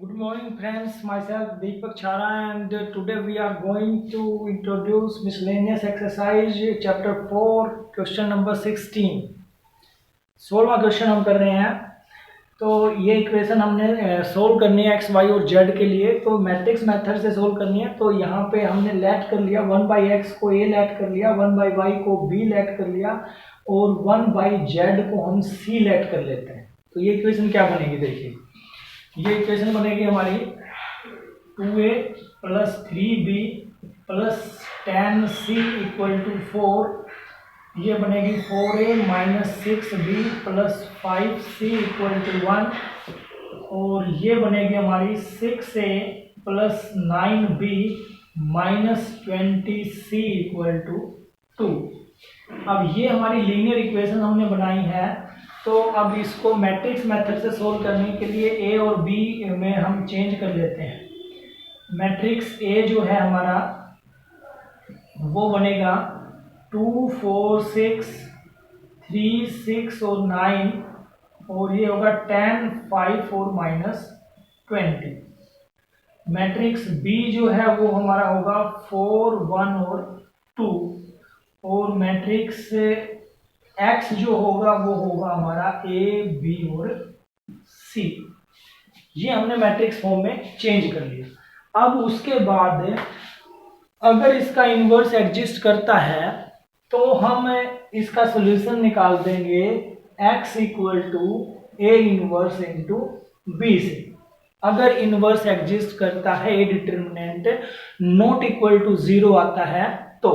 Good morning, friends. Myself Deepak Chara, and today we are going to introduce miscellaneous exercise chapter 4, question number 16. 16वां question हम कर रहे हैं। तो ये equation हमने सोल्व करनी है एक्स वाई और जेड के लिए। तो मैट्रिक्स मेथड से सोल्व करनी है। तो यहाँ पे हमने लेट कर लिया 1/x को a लेट कर लिया, 1/y को b लेट कर लिया और 1/z को हम c लेट कर लेते हैं। तो ये इक्वेशन क्या बनेगी, देखिए ये इक्वेशन बनेगी हमारी 2a plus 3b plus 10c equal to 4। ये बनेगी 4a minus 6b plus 5c equal to 1 और ये बनेगी हमारी 6a plus 9b minus 20c equal to 2। अब ये हमारी लीनियर इक्वेशन हमने बनाई है। तो अब इसको मैट्रिक्स मेथड से सोल्व करने के लिए ए और बी में हम चेंज कर लेते हैं। मैट्रिक्स ए जो है हमारा वो बनेगा 2 4 6 3 6 और 9 और ये होगा 10 5 और माइनस 20। मैट्रिक्स बी जो है वो हमारा होगा 4 1 और 2 और मैट्रिक्स एक्स जो होगा वो होगा हमारा ए बी और सी। ये हमने मैट्रिक्स फॉर्म में चेंज कर लिया। अब उसके बाद अगर इसका इन्वर्स एग्जिस्ट करता है तो हम इसका सॉल्यूशन निकाल देंगे x equal to A inverse into B से। अगर इनवर्स एग्जिस्ट करता है, A determinant not equal to 0 आता है तो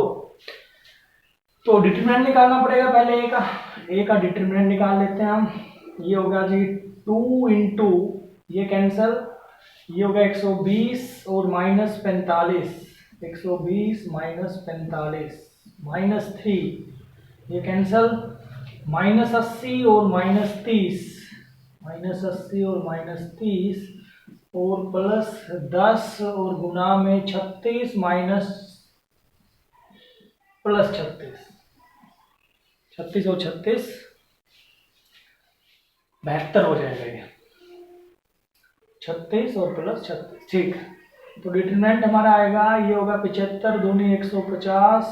डिटरमिनेंट निकालना पड़ेगा। पहले ए का डिटरमिनेंट निकाल लेते हैं हम। ये होगा जी 2 इंटू ये कैंसल, ये होगा 120 और माइनस 45, 120 माइनस 45 माइनस 3 ये कैंसल, माइनस 80 और माइनस 30, माइनस 80 और माइनस 30 और प्लस 10 और गुना में 36 माइनस प्लस 36, 36 और 36 72 हो जाएगा ये, 36 और प्लस 36। ठीक, तो डिटरमिनेंट हमारा आएगा, ये होगा 75 दूनी 150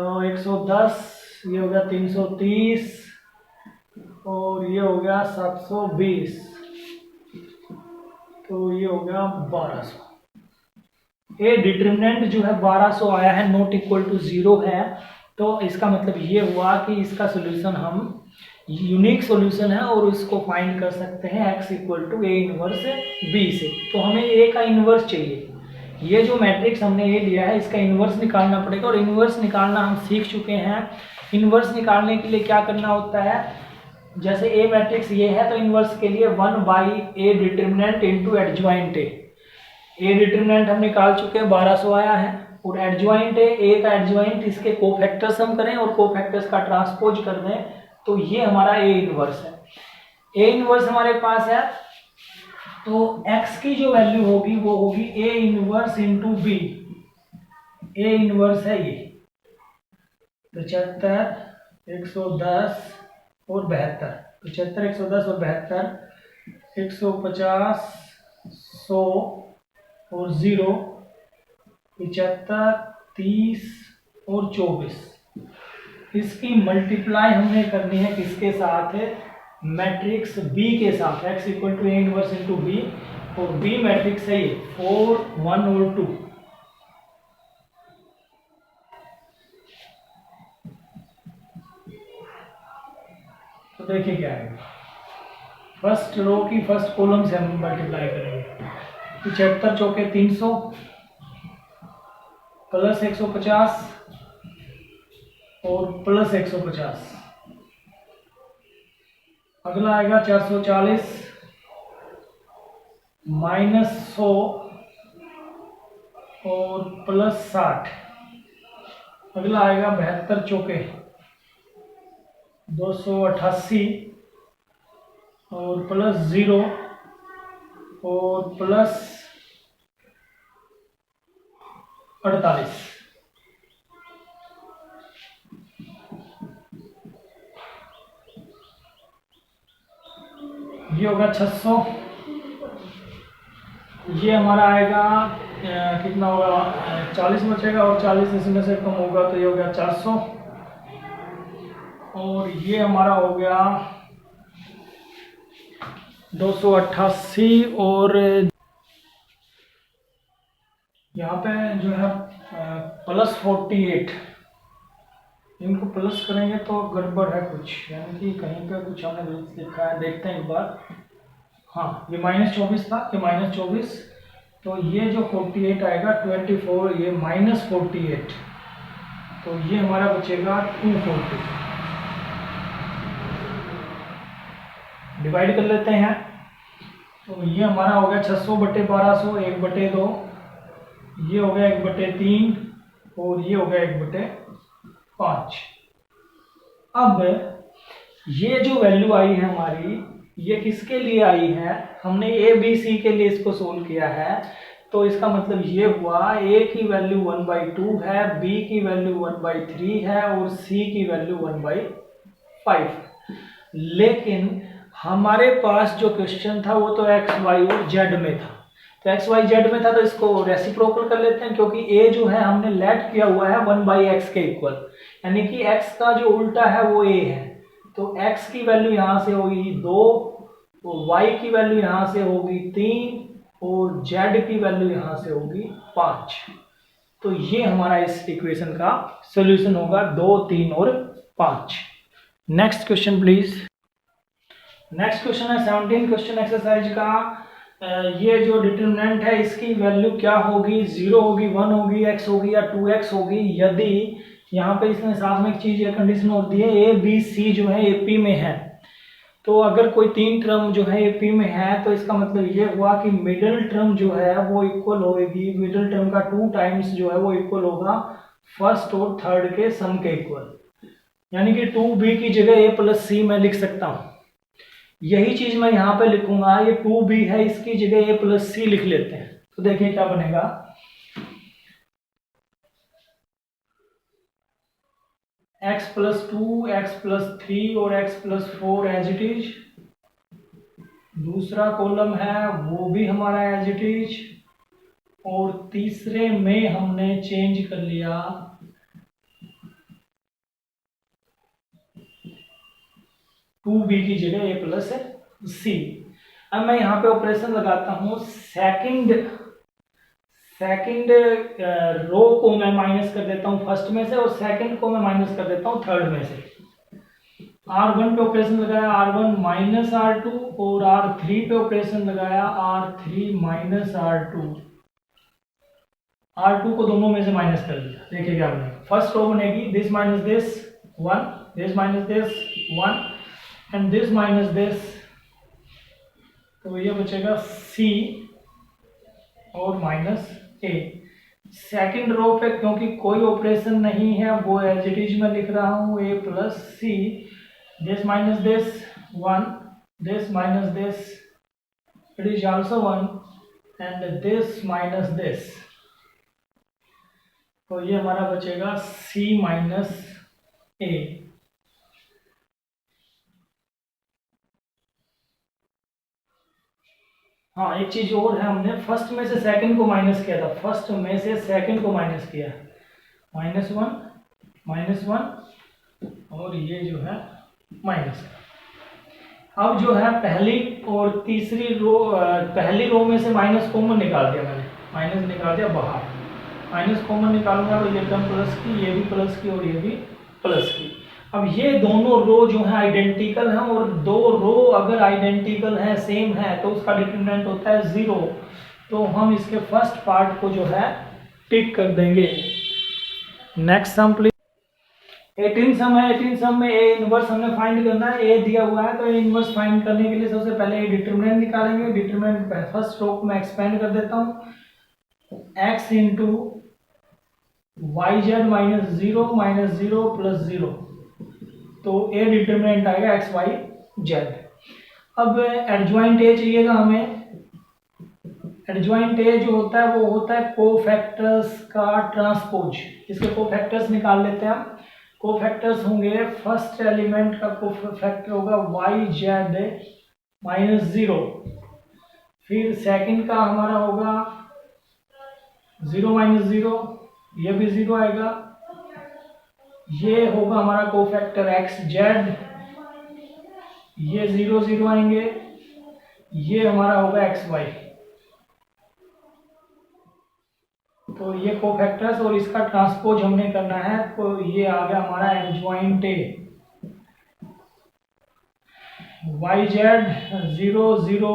110, ये होगा 330 और ये हो गया 720 तो ये हो गया 1200। ए डिटरमिनेंट जो है 1200 आया है, नॉट इक्वल टू 0 है। तो इसका मतलब ये हुआ कि इसका सॉल्यूशन हम यूनिक सॉल्यूशन है और इसको फाइंड कर सकते हैं x equal to A inverse B से। तो हमें ए का इनवर्स चाहिए। ये जो मैट्रिक्स हमने ये लिया है इसका इनवर्स निकालना पड़ेगा और इनवर्स निकालना हम सीख चुके हैं। इनवर्स निकालने के लिए क्या करना होता है, जैसे ए मैट्रिक्स ये है तो इनवर्स के लिए 1/a determinant into adjoint A determinant हम निकाल चुके हैं, 1200 आया है और एडजॉइंट ए का एडजॉइंट इसके कोफैक्टर्स हम करें और कोफैक्टर्स का ट्रांसपोज कर दें तो ये हमारा ए इनवर्स है। ए इनवर्स हमारे पास है तो x की जो वैल्यू होगी वो होगी A inverse into B. A inverse है ये 75 110 और 72, 75 110 और 72, 150 100 और 0, 75 30 और 24। इसकी मल्टीप्लाई हमने करनी है किसके साथ है, मैट्रिक्स बी के साथ, x equal to A inverse into B और बी मैट्रिक्स है ये 4 1 और 2। तो देखिए क्या है, फर्स्ट रो की फर्स्ट कॉलम से हम मल्टीप्लाई करेंगे। 75 चौके 300 प्लस 150 और प्लस 150, अगला आएगा 440 माइनस 100 और प्लस 60, अगला आएगा 72 चौके 288 और प्लस 0 और प्लस 48, ये होगा 600 ये हमारा आएगा कितना होगा, 40 बचेगा और 40 इसमें से कम होगा तो ये हो गया 400, और ये हमारा हो गया 288, और यहाँ पे जो है +48, इनको प्लस करेंगे तो गड़बड़ है कुछ, यानी कि कहीं पे कुछ हमने गलत लिखा है, देखते हैं एक बार। हाँ, ये -24 था, ये -24, तो ये जो 48 आएगा 24, ये -48, तो ये हमारा बचेगा 240। डिवाइड कर लेते हैं, तो ये हमारा हो गया 600/1200, 1/2, ये हो गया 1/3, और ये हो गया 1/5। अब ये जो वैल्यू आई है हमारी, ये किसके लिए आई है, हमने ए बी सी के लिए इसको सोल्व किया है, तो इसका मतलब ये हुआ ए की वैल्यू 1/2 है, बी की वैल्यू 1/3 है, और सी की वैल्यू 1/5। लेकिन हमारे पास जो क्वेश्चन था वो तो एक्स वाई और जेड में था, तो एक्स वाई जेड में था, तो इसको रेसिप्रोकल कर लेते हैं, क्योंकि ए जो है हमने लेट किया हुआ है 1/x के इक्वल, यानी कि x का जो उल्टा है वो a है, तो x की वैल्यू यहाँ से होगी 2, तो y की वैल्यू यहाँ से होगी 3, और z की वैल्यू यहाँ से होगी 5। तो ये हमारा इस इक्वेशन का सोल्यूशन होगा 2, 3 और 5। Next question please. Next question है 17 क्वेश्चन एक्सरसाइज का। ये जो डिटरमिनेंट है इसकी वैल्यू क्या होगी, 0 होगी, 1 होगी, x होगी या 2x होगी। यदि यहाँ पे इसने साथ में एक चीज या कंडीशन और दी है, ए बी सी जो है एपी में है, तो अगर कोई 3 टर्म जो है एपी में है, तो इसका मतलब ये हुआ कि मिडिल टर्म जो है वो इक्वल होगी, मिडिल टर्म का 2 टाइम्स जो है वो इक्वल होगा फर्स्ट और थर्ड के सम के इक्वल, यानी कि 2b की जगह a + c मैं लिख सकता हूँ। यही चीज मैं यहाँ पे लिखूंगा, ये 2b है, इसकी जगह a + c लिख लेते हैं, तो देखिए क्या बनेगा। x + 2, x + 3 और x + 4 एज इट इज। दूसरा कॉलम है वो भी हमारा एज इट इज, और तीसरे में हमने चेंज कर लिया 2b की जगह a + c। अब मैं यहाँ पे ऑपरेशन लगाता हूँ, सेकंड रो को मैं माइनस कर देता हूँ फर्स्ट में से, और सेकंड को मैं माइनस कर देता हूँ थर्ड में से। R1 पे ऑपरेशन लगाया R1 - R2, और R3 पे ऑपरेशन लगाया R3 - R2। R2 को दोनों में से माइनस कर दिया, देखिए क्या बनेगा। फर्स्ट रो बनेगी this minus this 1, this minus this 1, and this minus this, तो ये बचेगा C और -A। सेकंड रो पे क्योंकि कोई ऑपरेशन नहीं है, वो एज इट इज मैं लिख रहा हूँ a + c, this minus this 1, this minus this, it is also 1, and this minus this, तो ये हमारा बचेगा C - A। हाँ, एक चीज और है, हमने फर्स्ट में से सेकंड को माइनस किया था, फर्स्ट में से सेकंड को माइनस किया, -1 और ये जो है माइनस। अब जो है पहली और तीसरी रो, पहली रो में से माइनस कॉमन निकाल दिया मैंने, माइनस निकाल दिया बाहर, माइनस कॉमन निकालूंगा तो ये टर्म प्लस की, ये भी प्लस की और ये भी प्लस की। अब ये दोनों रो जो है आइडेंटिकल हैं, और दो रो अगर आइडेंटिकल है, सेम है, तो उसका डिटरमिनेंट होता है 0, तो हम इसके फर्स्ट पार्ट को जो है टिक कर देंगे। Next sum please. 18 सम है, 18 सम में ए इनवर्स हमने फाइंड करना है, ए दिया हुआ है, तो ए इनवर्स फाइंड करने के लिए सबसे पहले ये डिटरमिनेंट निकालेंगे। डिटरमिनेंट फर्स्ट रो को मैं एक्सपेंड कर देता हूँ, x × yz -0 -0 + 0, तो ए डिटरमिनेंट आएगा x y z। अब एडजॉइंट ए चाहिएगा हमें। एडजॉइंट ए जो होता है वो होता है कोफैक्टर्स का ट्रांसपोज। इसके कोफैक्टर्स निकाल लेते हैं हम। कोफैक्टर्स होंगे, फर्स्ट एलिमेंट का कोफैक्टर होगा yz -0, फिर सेकंड का हमारा होगा 0 - 0, ये भी 0 आएगा। ये होगा हमारा कोफैक्टर एक्स जेड, ये 0 0 आएंगे। ये हमारा होगा एक्स वाई। तो ये कोफैक्टर्स और इसका ट्रांसपोज हमने करना है, तो ये आ गया हमारा adjoint A. Y Z 0 0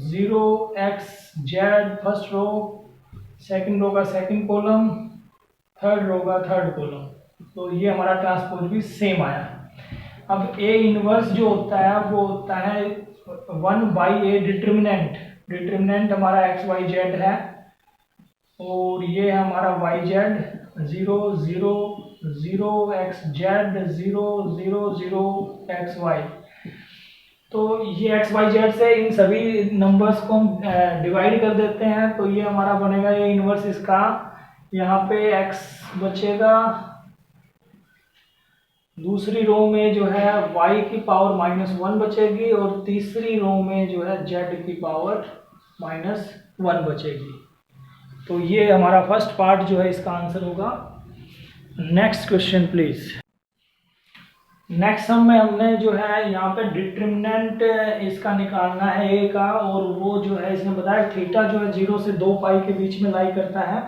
0 X Z first row, second row का सेकंड कॉलम, थर्ड रो का थर्ड कॉलम। तो ये हमारा ट्रांसपोज भी सेम आया। अब ए इनवर्स जो होता है वो होता है 1/a डिटर्मिनेंट। डिटर्मिनेंट हमारा एक्स वाई जेड है और ये है हमारा Y Z 0 0 0 X Z 0 0 0 X Y. तो ये एक्स वाई जेड से इन सभी नंबर्स को हम डिवाइड कर देते हैं, तो ये हमारा बनेगा ये इनवर्स इसका। यहाँ पे x बचेगा, दूसरी रो में जो है y की पावर -1 बचेगी और तीसरी रो में जो है z की पावर -1 बचेगी। तो ये हमारा फर्स्ट पार्ट जो है इसका आंसर होगा। Next question please. Next sum में हमने जो है यहाँ पे डिटर्मिनेंट इसका निकालना है ए का, और वो जो है इसने बताया थीटा जो है 0 से 2 पाई के बीच में लाई करता है,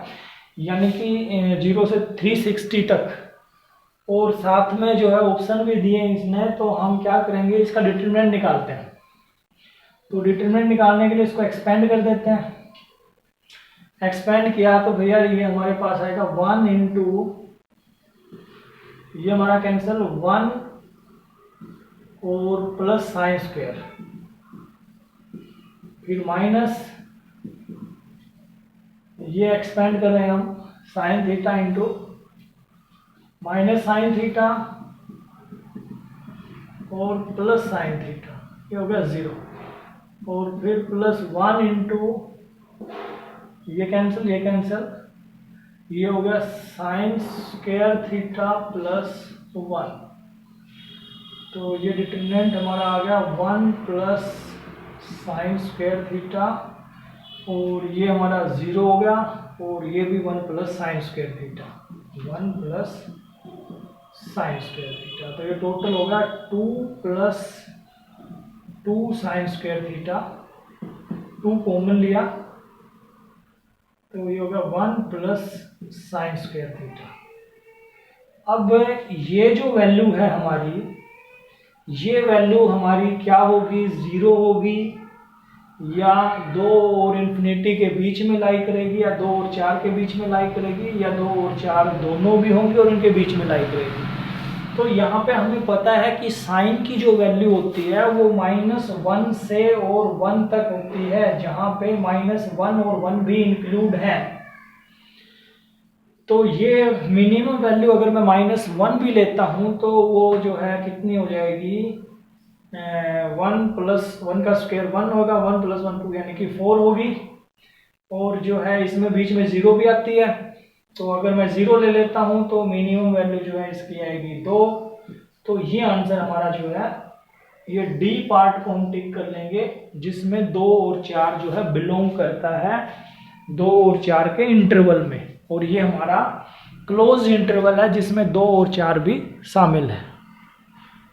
यानी कि 0 से 360 तक। और साथ में जो है ऑप्शन भी दिए इसने, तो हम क्या करेंगे इसका डिटर्मिनेंट निकालते हैं। तो डिटर्मिनेंट निकालने के लिए इसको एक्सपेंड कर देते हैं। एक्सपेंड किया तो भैया ये हमारे पास आएगा 1 इंटू, ये हमारा कैंसिल 1 और प्लस साइन स्क्वायर, फिर माइनस, ये एक्सपेंड कर रहे हैं हम sine theta into minus sine theta और प्लस साइन थीटा, ये हो गया 0, और फिर प्लस 1 इंटू, ये कैंसिल ये कैंसिल, ये हो गया साइन स्क्वायर थीटा प्लस 1। तो ये डिटर्मिनेंट हमारा आ गया 1 प्लस साइन स्क्वायर थीटा, और ये हमारा 0 हो गया, और ये भी 1 plus sine square theta, 1 plus sine square theta. तो ये टोटल होगा 2 plus 2 sine square theta, 2 common लिया तो ये होगा 1 प्लस साइन स्क्वायर थीटा। अब ये जो वैल्यू है हमारी, ये वैल्यू हमारी क्या होगी, 0 होगी या 2 और इन्फिनिटी के बीच में लाई करेगी, या 2 और 4 के बीच में लाई करेगी, या 2 और 4 दोनों भी होंगे और इनके बीच में लाई करेगी। तो यहाँ पे हमें पता है कि साइन की जो वैल्यू होती है वो -1 से और 1 तक होती है, जहाँ पे -1 और 1 भी इंक्लूड है। तो ये मिनिमम वैल्यू अगर मैं -1 भी लेता हूँ तो वो जो है कितनी हो जाएगी, 1 प्लस 1 का स्क्वायर 1 होगा, 1 प्लस 1 2 यानी कि 4 होगी, और जो है इसमें बीच में 0 भी आती है। तो अगर मैं 0 ले लेता हूँ तो मिनिमम वैल्यू जो है इसकी आएगी 2। तो ये आंसर हमारा जो है, ये डी पार्ट को हम टिक कर लेंगे, जिसमें 2 और 4 जो है बिलोंग करता है 2 और 4 के इंटरवल में, और ये हमारा क्लोज इंटरवल है जिसमें 2 और 4 भी शामिल है।